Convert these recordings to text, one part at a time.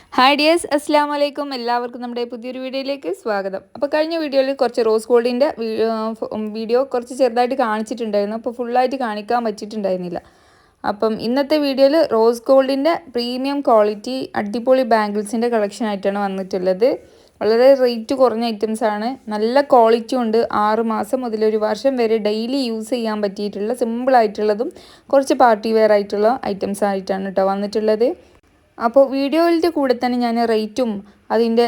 Hi dears, അസ്സാം വലൈക്കും. എല്ലാവർക്കും നമ്മുടെ പുതിയൊരു വീഡിയോയിലേക്ക് സ്വാഗതം. അപ്പോൾ കഴിഞ്ഞ വീഡിയോയിൽ കുറച്ച് റോസ് ഗോൾഡിൻ്റെ വീഡിയോ കുറച്ച് ചെറുതായിട്ട് കാണിച്ചിട്ടുണ്ടായിരുന്നു. അപ്പോൾ ഫുള്ളായിട്ട് കാണിക്കാൻ പറ്റിയിട്ടുണ്ടായിരുന്നില്ല. അപ്പം ഇന്നത്തെ വീഡിയോയിൽ റോസ് ഗോൾഡിൻ്റെ പ്രീമിയം ക്വാളിറ്റി അടിപൊളി ബാംഗിൾസിൻ്റെ കളക്ഷൻ ആയിട്ടാണ് വന്നിട്ടുള്ളത്. വളരെ റേറ്റ് കുറഞ്ഞ ഐറ്റംസാണ്, നല്ല ക്വാളിറ്റി ഉണ്ട്. 6 മാസം മുതൽ 1 വർഷം വരെ ഡെയിലി യൂസ് ചെയ്യാൻ പറ്റിയിട്ടുള്ള സിമ്പിളായിട്ടുള്ളതും കുറച്ച് പാർട്ടി വെയർ ആയിട്ടുള്ള ഐറ്റംസ് ആയിട്ടാണ് കേട്ടോ വന്നിട്ടുള്ളത്. അപ്പോൾ വീഡിയോയിൻ്റെ കൂടെ തന്നെ ഞാൻ റേറ്റും അതിൻ്റെ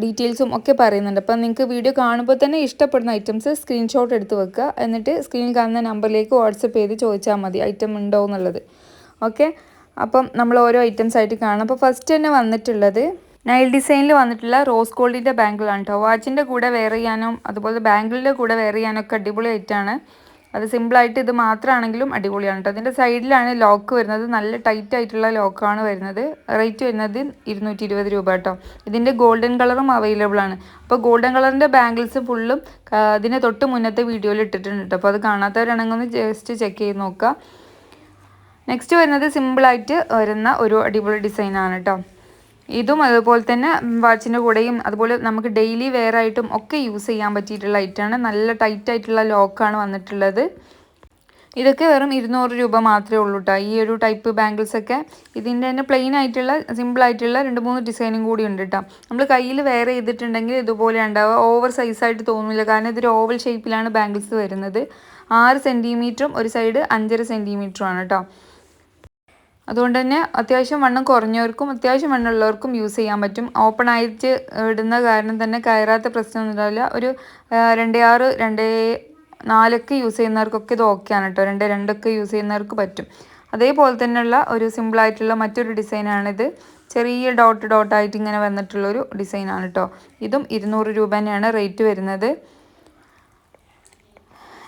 ഡീറ്റെയിൽസും ഒക്കെ പറയുന്നുണ്ട്. അപ്പോൾ നിങ്ങൾക്ക് വീഡിയോ കാണുമ്പോൾ തന്നെ ഇഷ്ടപ്പെടുന്ന ഐറ്റംസ് സ്ക്രീൻഷോട്ട് എടുത്ത് വെക്കുക. എന്നിട്ട് സ്ക്രീനിൽ കാണുന്ന നമ്പറിലേക്ക് വാട്സപ്പ് ചെയ്ത് ചോദിച്ചാൽ മതി ഐറ്റം ഉണ്ടോ എന്നുള്ളത്. ഓക്കെ, അപ്പം നമ്മൾ ഓരോ ഐറ്റംസ് ആയിട്ട് കാണാം. അപ്പോൾ ഫസ്റ്റ് തന്നെ വന്നിട്ടുള്ളത് നൈൽ ഡിസൈനിൽ വന്നിട്ടുള്ള റോസ് ഗോൾഡിൻ്റെ ബാംഗിളാണ് കേട്ടോ. വാച്ചിൻ്റെ കൂടെ വെയർ ചെയ്യാനും അതുപോലെ ബാംഗിളിൻ്റെ കൂടെ വെയർ ചെയ്യാനൊക്കെ അടിപൊളി ആയിട്ടാണ്. അത് സിമ്പിളായിട്ട് ഇത് മാത്രമാണെങ്കിലും അടിപൊളിയാണ് കേട്ടോ. അതിൻ്റെ സൈഡിലാണ് ലോക്ക് വരുന്നത്, നല്ല ടൈറ്റ് ആയിട്ടുള്ള ലോക്കാണ് വരുന്നത്. റേറ്റ് വരുന്നത് 220 രൂപ കേട്ടോ. ഇതിൻ്റെ ഗോൾഡൻ കളറും അവൈലബിൾ ആണ്. അപ്പോൾ ഗോൾഡൻ കളറിൻ്റെ ബാംഗിൾസ് ഫുള്ളും ഇതിനെ തൊട്ട് മുന്നത്തെ വീഡിയോയിൽ ഇട്ടിട്ടുണ്ട് കേട്ടോ. അപ്പോൾ അത് കാണാത്തവരാണെങ്കിൽ ഒന്ന് ജസ്റ്റ് ചെക്ക് ചെയ്ത് നോക്കുക. നെക്സ്റ്റ് വരുന്നത് സിമ്പിളായിട്ട് വരുന്ന ഒരു അടിപൊളി ഡിസൈനാണ് കേട്ടോ. ഇതും അതുപോലെ തന്നെ വാച്ചിൻ്റെ കൂടെയും അതുപോലെ നമുക്ക് ഡെയിലി വെയർ ആയിട്ടും ഒക്കെ യൂസ് ചെയ്യാൻ പറ്റിയിട്ടുള്ള ഐറ്റമാണ്. നല്ല ടൈറ്റ് ആയിട്ടുള്ള ലോക്കാണ് വന്നിട്ടുള്ളത്. ഇതൊക്കെ വെറും 200 രൂപ മാത്രമേ ഉള്ളൂ കേട്ടോ. ഈ ഒരു ടൈപ്പ് ബാംഗിൾസൊക്കെ ഇതിൻ്റെ തന്നെ പ്ലെയിൻ ആയിട്ടുള്ള സിമ്പിളായിട്ടുള്ള 2-3 ഡിസൈനും കൂടി ഉണ്ട് കേട്ടോ. നമ്മൾ കയ്യിൽ വെയർ ചെയ്തിട്ടുണ്ടെങ്കിൽ ഇതുപോലെ ഉണ്ടാവുക. ഓവർ സൈസായിട്ട് തോന്നില്ല, കാരണം ഇതൊരു ഓവൽ ഷേപ്പിലാണ് ബാംഗിൾസ് വരുന്നത്. 6 സെൻറ്റിമീറ്ററും ഒരു സൈഡ് 5.5 സെൻറ്റിമീറ്ററുമാണ് കേട്ടോ. അതുകൊണ്ട് തന്നെ അത്യാവശ്യം വണ്ണം കുറഞ്ഞവർക്കും അത്യാവശ്യം വണ്ണമുള്ളവർക്കും യൂസ് ചെയ്യാൻ പറ്റും. ഓപ്പൺ ആയിട്ട് ഇടുന്ന കാരണം തന്നെ കയറാത്ത പ്രശ്നമൊന്നും ഉണ്ടാവില്ല. ഒരു 2.6 2.4 യൂസ് ചെയ്യുന്നവർക്കൊക്കെ ഇത് ഓക്കെയാണ് കേട്ടോ. 2.2 യൂസ് ചെയ്യുന്നവർക്ക് പറ്റും. അതേപോലെ തന്നെയുള്ള ഒരു സിമ്പിളായിട്ടുള്ള മറ്റൊരു ഡിസൈനാണിത്. ചെറിയ ഡോട്ടായിട്ട് ഇങ്ങനെ വന്നിട്ടുള്ളൊരു ഡിസൈനാണ് കേട്ടോ. ഇതും 200 രൂപ തന്നെയാണ് റേറ്റ് വരുന്നത്.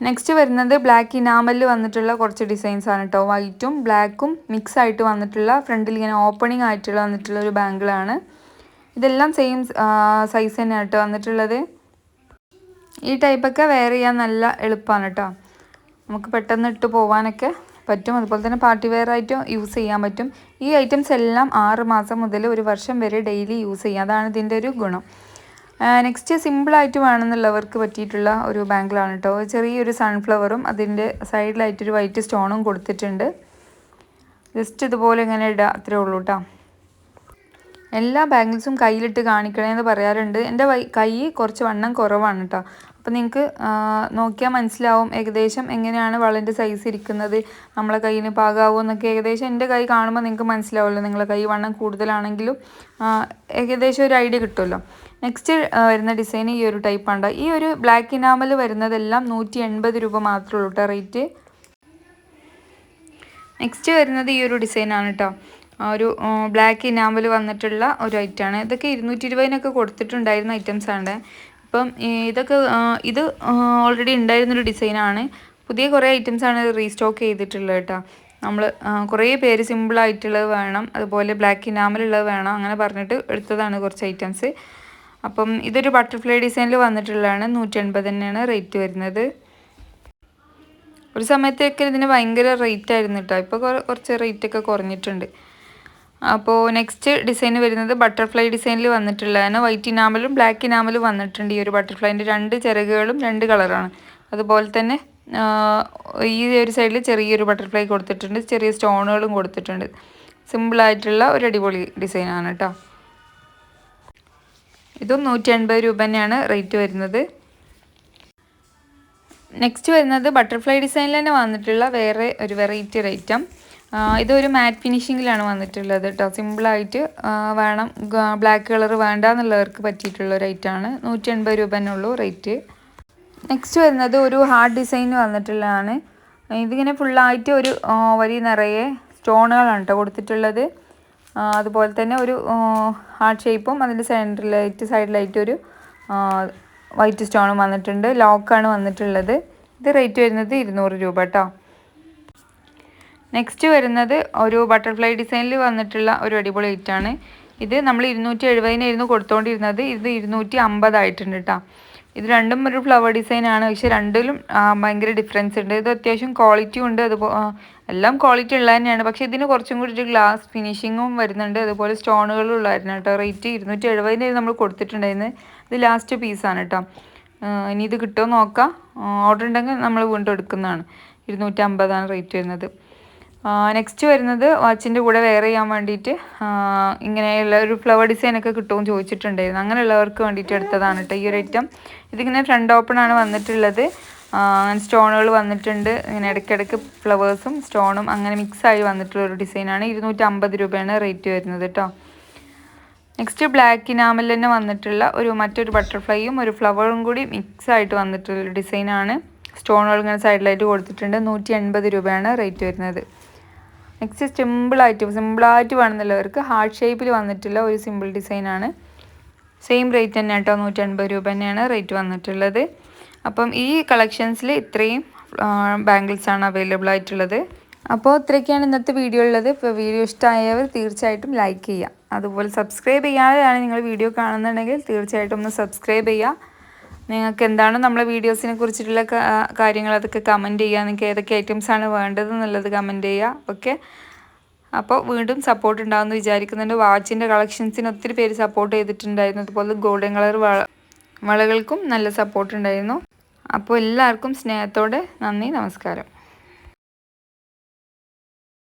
നെക്സ്റ്റ് വരുന്നത് ബ്ലാക്ക് ഇനാമലിൽ വന്നിട്ടുള്ള കുറച്ച് ഡിസൈൻസാണ് കേട്ടോ. വൈറ്റും ബ്ലാക്കും മിക്സ് ആയിട്ട് വന്നിട്ടുള്ള ഫ്രണ്ടിൽ ഇങ്ങനെ ഓപ്പണിംഗ് ആയിട്ടുള്ള വന്നിട്ടുള്ള ഒരു ബാംഗിളാണ്. ഇതെല്ലാം സെയിം സൈസ് തന്നെയാണ് കേട്ടോ വന്നിട്ടുള്ളത്. ഈ ടൈപ്പൊക്കെ വെയർ ചെയ്യാൻ നല്ല എളുപ്പമാണ് കേട്ടോ. നമുക്ക് പെട്ടെന്ന് ഇട്ട് പോകാനൊക്കെ പറ്റും. അതുപോലെ തന്നെ പാർട്ടി വെയർ ആയിട്ടും യൂസ് ചെയ്യാൻ പറ്റും. ഈ ഐറ്റംസ് എല്ലാം 6 മാസം മുതൽ 1 വർഷം വരെ ഡെയിലി യൂസ് ചെയ്യാം. അതാണ് ഇതിൻ്റെ ഒരു ഗുണം. നെക്സ്റ്റ് സിമ്പിളായിട്ട് വേണമെന്നുള്ളവർക്ക് പറ്റിയിട്ടുള്ള ഒരു ബാംഗിളാണ് കേട്ടോ. ചെറിയൊരു സൺഫ്ലവറും അതിൻ്റെ സൈഡിലായിട്ടൊരു വൈറ്റ് സ്റ്റോണും കൊടുത്തിട്ടുണ്ട്. ജസ്റ്റ് ഇതുപോലെ ഇങ്ങനെ ഇടുക, അത്രേ ഉള്ളൂ കേട്ടോ. എല്ലാ ബാംഗിൾസും കയ്യിലിട്ട് കാണിക്കണമെന്ന് പറയാറുണ്ട്. എൻ്റെ കൈ കുറച്ച് വണ്ണം കുറവാണ് കേട്ടോ. അപ്പോൾ നിങ്ങൾക്ക് നോക്കിയാൽ മനസ്സിലാവും ഏകദേശം എങ്ങനെയാണ് വളൻ്റെ സൈസ് ഇരിക്കുന്നത്, നമ്മളെ കയ്യിന് പാകാവോ എന്നൊക്കെ. ഏകദേശം എൻ്റെ കൈ കാണുമ്പോൾ നിങ്ങൾക്ക് മനസ്സിലാവുമല്ലോ. നിങ്ങളെ കൈ വണ്ണം കൂടുതലാണെങ്കിലും ഏകദേശം ഒരു ഐഡിയ കിട്ടുമല്ലോ. നെക്സ്റ്റ് വരുന്ന ഡിസൈൻ ഈ ഒരു ടൈപ്പാണ്. ഈ ഒരു ബ്ലാക്ക് ഇനാമൽ വരുന്നതെല്ലാം 180 രൂപ മാത്രമേ ഉള്ളൂ കേട്ടോ റേറ്റ്. നെക്സ്റ്റ് വരുന്നത് ഈ ഒരു ഡിസൈനാണ് കേട്ടോ. ഒരു ബ്ലാക്ക് ഇനാമൽ വന്നിട്ടുള്ള ഒരു ഐറ്റമാണ്. ഇതൊക്കെ 220-നൊക്കെ കൊടുത്തിട്ടുണ്ടായിരുന്ന ഐറ്റംസാണ്. ഇപ്പം ഇതൊക്കെ ഇത് ഓൾറെഡി ഉണ്ടായിരുന്നൊരു ഡിസൈനാണ്. പുതിയ കുറേ ഐറ്റംസാണ് റീസ്റ്റോക്ക് ചെയ്തിട്ടുള്ളത് കേട്ടോ. നമ്മൾ കുറേ പേര് സിമ്പിളായിട്ടുള്ളത് വേണം, അതുപോലെ ബ്ലാക്ക് ഇനാമലുള്ളത് വേണം, അങ്ങനെ പറഞ്ഞിട്ട് എടുത്തതാണ് കുറച്ച് ഐറ്റംസ്. അപ്പം ഇതൊരു ബട്ടർഫ്ലൈ ഡിസൈനിൽ വന്നിട്ടുള്ളതാണ്. 180 തന്നെയാണ് റേറ്റ് വരുന്നത്. ഒരു സമയത്തൊക്കെ ഇതിന് ഭയങ്കര റേറ്റ് ആയിരുന്നു കേട്ടോ. ഇപ്പോൾ കുറച്ച് റേറ്റൊക്കെ കുറഞ്ഞിട്ടുണ്ട്. അപ്പോൾ നെക്സ്റ്റ് ഡിസൈൻ വരുന്നത് ബട്ടർഫ്ലൈ ഡിസൈനിൽ വന്നിട്ടുള്ളതാണ്. വൈറ്റ് ഇനാമലും ബ്ലാക്ക് ഇനാമലും വന്നിട്ടുണ്ട്. ഈ ഒരു ബട്ടർഫ്ലൈൻ്റെ 2 ചിറകുകളും 2 കളറാണ്. അതുപോലെ തന്നെ ഈ ഒരു സൈഡിൽ ചെറിയൊരു ബട്ടർഫ്ലൈ കൊടുത്തിട്ടുണ്ട്, ചെറിയ സ്റ്റോണുകളും കൊടുത്തിട്ടുണ്ട്. സിമ്പിളായിട്ടുള്ള ഒരു അടിപൊളി ഡിസൈനാണ് കേട്ടോ. ഇതും 180 രൂപ തന്നെയാണ് റേറ്റ് വരുന്നത്. നെക്സ്റ്റ് വരുന്നത് ബട്ടർഫ്ലൈ ഡിസൈനിൽ തന്നെ വന്നിട്ടുള്ള വേറെ ഒരു വെറൈറ്റി ഐറ്റം. ഇതൊരു മാറ്റ് ഫിനിഷിങ്ങിലാണ് വന്നിട്ടുള്ളത് കേട്ടോ. സിമ്പിളായിട്ട് വേണം, ബ്ലാക്ക് കളർ വേണ്ട എന്നുള്ളവർക്ക് പറ്റിയിട്ടുള്ള ഒരു ഐറ്റമാണ്. 180 രൂപ തന്നെ ഉള്ളൂ റേറ്റ്. നെക്സ്റ്റ് വരുന്നത് ഒരു ഹാർട്ട് ഡിസൈൻ വന്നിട്ടുള്ളതാണ്. ഇതിങ്ങനെ ഫുള്ളായിട്ട് ഒരു വരി നിറയെ സ്റ്റോണുകളാണ് കേട്ടോ കൊടുത്തിട്ടുള്ളത്. അതുപോലെ തന്നെ ഒരു ഹാർട്ട് ഷേപ്പും അതിൻ്റെ സൈഡിലായിട്ട് ഒരു വൈറ്റ് സ്റ്റോണും വന്നിട്ടുണ്ട്. ലോക്കാണ് വന്നിട്ടുള്ളത്. ഇത് റേറ്റ് വരുന്നത് 200 രൂപ കേട്ടോ. നെക്സ്റ്റ് വരുന്നത് ഒരു ബട്ടർഫ്ലൈ ഡിസൈനിൽ വന്നിട്ടുള്ള ഒരു അടിപൊളി ഐറ്റമാണ്. ഇത് നമ്മൾ 270-നായിരുന്നു കൊടുത്തുകൊണ്ടിരുന്നത്. ഇത് 250 ആയിട്ടുണ്ട് കേട്ടോ. ഇത് രണ്ടും ഒരു ഫ്ലവർ ഡിസൈനാണ്. പക്ഷേ രണ്ടിലും ഭയങ്കര ഡിഫറൻസ് ഉണ്ട്. ഇത് അത്യാവശ്യം ക്വാളിറ്റി ഉണ്ട്, എല്ലാം ക്വാളിറ്റി ഉള്ളത് തന്നെയാണ്. പക്ഷേ ഇതിന് കുറച്ചും കൂടി ഒരു ഗ്ലാസ് ഫിനിഷിങ്ങും വരുന്നുണ്ട്. അതുപോലെ സ്റ്റോണുകളും ഉള്ളതായിരുന്നു കേട്ടോ. റേറ്റ് 270 നമ്മൾ കൊടുത്തിട്ടുണ്ടായിരുന്നു. ഇത് ലാസ്റ്റ് പീസാണ് കേട്ടോ. ഇനി ഇത് കിട്ടുമോ നോക്കാം. ഓർഡർ ഉണ്ടെങ്കിൽ നമ്മൾ വീണ്ടും എടുക്കുന്നതാണ്. 250 റേറ്റ് വരുന്നത്. നെക്സ്റ്റ് വരുന്നത് വാച്ചിൻ്റെ കൂടെ വെയർ ചെയ്യാൻ വേണ്ടിയിട്ട് ഇങ്ങനെയുള്ള ഒരു ഫ്ലവർ ഡിസൈനൊക്കെ കിട്ടുമെന്ന് ചോദിച്ചിട്ടുണ്ടായിരുന്നു. അങ്ങനെയുള്ളവർക്ക് വേണ്ടിയിട്ട് എടുത്തതാണ് കേട്ടോ ഈ ഒരു ഐറ്റം. ഇതിങ്ങനെ ഫ്രണ്ട് ഓപ്പൺ ആണ് വന്നിട്ടുള്ളത്. സ്റ്റോണുകൾ വന്നിട്ടുണ്ട്. ഇങ്ങനെ ഇടയ്ക്കിടയ്ക്ക് ഫ്ലവേഴ്സും സ്റ്റോണും അങ്ങനെ മിക്സായി വന്നിട്ടുള്ള ഒരു ഡിസൈനാണ്. 250 രൂപയാണ് റേറ്റ് വരുന്നത് കേട്ടോ. നെക്സ്റ്റ് ബ്ലാക്ക് ഇനാമൽ തന്നെ വന്നിട്ടുള്ള മറ്റൊരു ബട്ടർഫ്ലൈയും ഒരു ഫ്ലവറും കൂടി മിക്സായിട്ട് വന്നിട്ടുള്ളൊരു ഡിസൈനാണ്. സ്റ്റോണുകൾ ഇങ്ങനെ സൈഡിലായിട്ട് കൊടുത്തിട്ടുണ്ട്. 180 രൂപയാണ് റേറ്റ് വരുന്നത്. നെക്സ്റ്റ് സിമ്പിളായിട്ട് വേണമെന്നുള്ളവർക്ക് ഹാർട്ട് ഷേപ്പിൽ വന്നിട്ടുള്ള ഒരു സിമ്പിൾ ഡിസൈനാണ്. സെയിം റേറ്റ് തന്നെ കേട്ടോ. 180 രൂപ തന്നെയാണ് റേറ്റ് വന്നിട്ടുള്ളത്. അപ്പം ഈ കളക്ഷൻസിൽ ഇത്രയും ബാംഗിൾസാണ് അവൈലബിൾ ആയിട്ടുള്ളത്. അപ്പോൾ ഇത്രയൊക്കെയാണ് ഇന്നത്തെ വീഡിയോ ഉള്ളത്. ഇപ്പോൾ വീഡിയോ ഇഷ്ടമായവർ തീർച്ചയായിട്ടും ലൈക്ക് ചെയ്യുക. അതുപോലെ സബ്സ്ക്രൈബ് ചെയ്യാതെയാണ് നിങ്ങൾ വീഡിയോ കാണുന്നുണ്ടെങ്കിൽ തീർച്ചയായിട്ടും ഒന്ന് സബ്സ്ക്രൈബ് ചെയ്യുക. നിങ്ങൾക്ക് എന്താണ് നമ്മളെ വീഡിയോസിനെ കുറിച്ചിട്ടുള്ള കാര്യങ്ങൾ അതൊക്കെ കമൻറ്റ് ചെയ്യുക. നിങ്ങൾക്ക് ഏതൊക്കെ ഐറ്റംസാണ് വേണ്ടതെന്നുള്ളത് കമൻറ്റ് ചെയ്യുക. ഓക്കെ, അപ്പോൾ വീണ്ടും സപ്പോർട്ട് ഉണ്ടാകുമെന്ന് വിചാരിക്കുന്നുണ്ട്. വാച്ചിൻ്റെ കളക്ഷൻസിന് ഒത്തിരി പേര് സപ്പോർട്ട് ചെയ്തിട്ടുണ്ടായിരുന്നു. അതുപോലെ ഗോൾഡൻ കളർ വളകൾക്കും നല്ല സപ്പോർട്ട് ഉണ്ടായിരുന്നു. അപ്പോൾ എല്ലാവർക്കും സ്നേഹത്തോടെ നന്ദി, നമസ്കാരം.